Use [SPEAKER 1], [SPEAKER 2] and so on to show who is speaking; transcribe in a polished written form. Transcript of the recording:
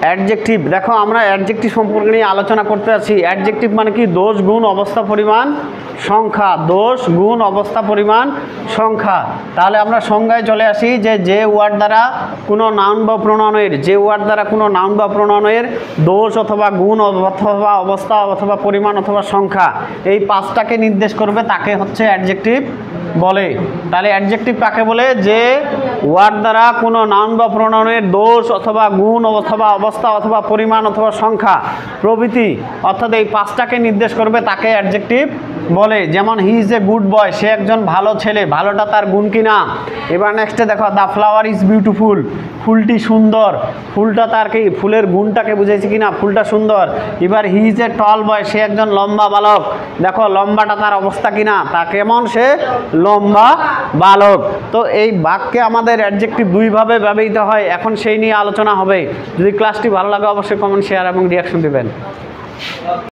[SPEAKER 1] Adjective, দেখো আমরা adjective সম্পর্কে নিয়ে আলোচনা করতে আছি। অ্যাডজেক্টিভ মানে কি? দোষ, গুণ, অবস্থা, পরিমাণ, সংখ্যা। দোষ, গুণ, অবস্থা, পরিমাণ, সংখ্যা। তাহলে আমরা সংজ্ঞায় চলে আসি যে ওয়ার্ড দ্বারা কোনো নাউন বা প্রোনাউনের, যে ওয়ার্ড দ্বারা কোনো নাউন বা প্রোনাউনের দোষ অথবা গুণ অথবা অবস্থা অথবা পরিমাণ অথবা সংখ্যা এই পাঁচটাকে নির্দেশ করবে তাকে হচ্ছে অ্যাডজেক্টিভ বলে। তাহলে অ্যাডজেক্টিভ কাকে বলে? যে ওয়ার্ড দ্বারা কোনো নাউন বা প্রোনাউনের দোষ অথবা গুণ অথবা অবস্থা অথবা পরিমাণ অথবা সংখ্যা প্রভৃতি অর্থাৎ এই পাঁচটাকে নির্দেশ করবে তাকে অ্যাডজেক্টিভ বলে। যেমন he is a good boy, সে একজন ভালো ছেলে। ভালোটা তার গুণ কিনা। এবার নেক্সটে দেখো দ্য ফ্লাওয়ার ইজ বিউটিফুল, ফুলটি সুন্দর। ফুলটা তার কি? ফুলের গুণটাকে বুঝাইছে কিনা, ফুলটা সুন্দর। এবার হি ইজ এ টল বয়, সে একজন লম্বা বালক। দেখো লম্বাটা তার অবস্থা কিনা, তা কেমন? সে লম্বা বালক। তো এই বাক্যে আমাদের অ্যাডজেক্টিভ দুইভাবে ব্যবহৃত হয়, এখন সেই নিয়ে আলোচনা হবে। যদি ক্লাসটি ভালো লাগে অবশ্যই কমেন্ট, শেয়ার এবং রিয়াকশন দেবেন।